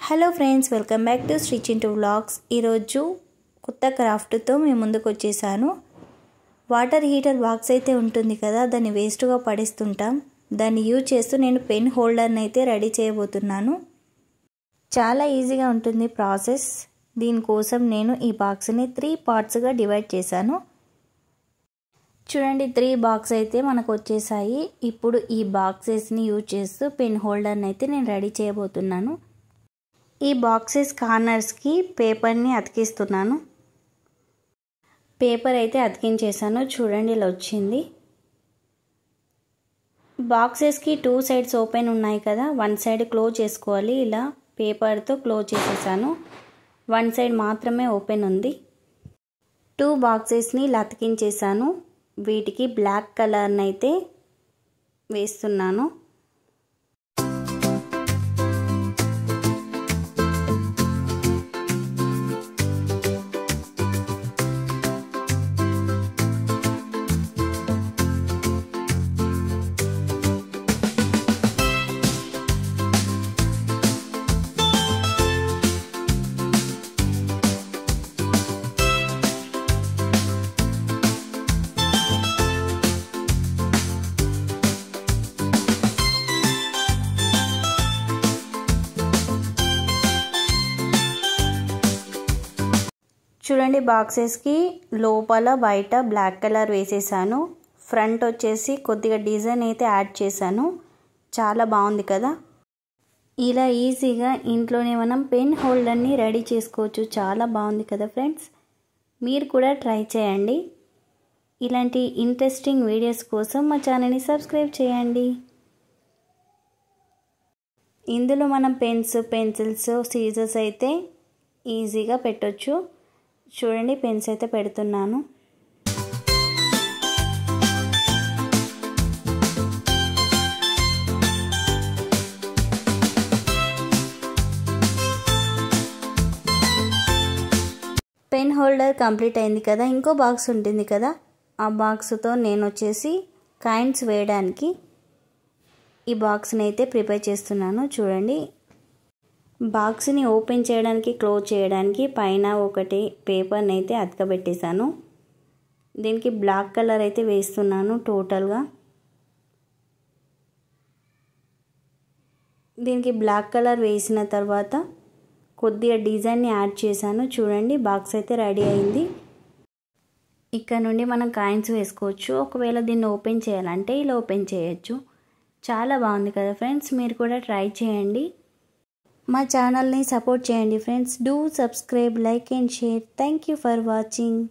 Hello friends, welcome back to Shri Chintu vlogs. ఈరోజు కొత్త క్రాఫ్ట్తో మేము ముందుకు వచ్చేసాను. వాటర్ హీటర్ బాక్స్ అయితే ఉంటుంది కదా, దాన్ని వేస్ట్గా పడేస్తుంటాం. దాన్ని యూజ్ చేస్తూ నేను పెన్ హోల్డర్ని అయితే రెడీ చేయబోతున్నాను. చాలా ఈజీగా ఉంటుంది ప్రాసెస్. దీనికోసం నేను ఈ బాక్స్ని 3 పార్ట్స్గా డివైడ్ చేశాను. చూడండి, 3 బాక్స్ అయితే మనకు వచ్చేసాయి. ఇప్పుడు ఈ బాక్సెస్ని యూజ్ చేస్తూ పెన్ హోల్డర్ని అయితే నేను రెడీ చేయబోతున్నాను. ఈ బాక్సెస్ కార్నర్స్కి పేపర్ని అతికిస్తున్నాను. పేపర్ అయితే అతికించేసాను. చూడండి, ఇలా వచ్చింది. బాక్సెస్కి 2 సైడ్స్ ఓపెన్ ఉన్నాయి కదా, 1 సైడ్ క్లోజ్ చేసుకోవాలి. ఇలా పేపర్తో క్లోజ్ చేసేసాను. 1 సైడ్ మాత్రమే ఓపెన్ ఉంది. 2 బాక్సెస్ని ఇలా అతికించేసాను. వీటికి బ్లాక్ కలర్ని అయితే వేస్తున్నాను. చూడండి, బాక్సెస్కి లోపల బయట బ్లాక్ కలర్ వేసేసాను. ఫ్రంట్ వచ్చేసి కొద్దిగా డిజైన్ అయితే యాడ్ చేశాను. చాలా బాగుంది కదా. ఇలా ఈజీగా ఇంట్లోనే మనం పెన్ హోల్డర్ని రెడీ చేసుకోవచ్చు. చాలా బాగుంది కదా ఫ్రెండ్స్. మీరు కూడా ట్రై చేయండి. ఇలాంటి ఇంట్రెస్టింగ్ వీడియోస్ కోసం మా ఛానల్ని సబ్స్క్రైబ్ చేయండి. ఇందులో మనం పెన్స్, పెన్సిల్స్, సీజర్స్ అయితే ఈజీగా పెట్టొచ్చు. చూడండి, పెన్స్ అయితే పెడుతున్నాను. పెన్ హోల్డర్ కంప్లీట్ అయింది కదా. ఇంకో బాక్స్ ఉంటుంది కదా, ఆ బాక్స్తో నేను వచ్చేసి కాయిన్స్ వేయడానికి ఈ బాక్స్ని అయితే ప్రిపేర్ చేస్తున్నాను. చూడండి, బాక్స్ని ఓపెన్ చేయడానికి, క్లోజ్ చేయడానికి పైన ఒకటి పేపర్ని అయితే అతకబెట్టేశాను. దీనికి బ్లాక్ కలర్ అయితే వేస్తున్నాను. టోటల్గా దీనికి బ్లాక్ కలర్ వేసిన తర్వాత కొద్దిగా డిజైన్ని యాడ్ చేశాను. చూడండి, బాక్స్ అయితే రెడీ అయింది. ఇక్కడ నుండి మనం కాయిన్స్ వేసుకోవచ్చు. ఒకవేళ దీన్ని ఓపెన్ చేయాలంటే ఇలా ఓపెన్ చేయొచ్చు. చాలా బాగుంది కదా ఫ్రెండ్స్. మీరు కూడా ట్రై చేయండి. మా ఛానల్ని సపోర్ట్ చేయండి friends. Do subscribe, like and share. Thank you for watching.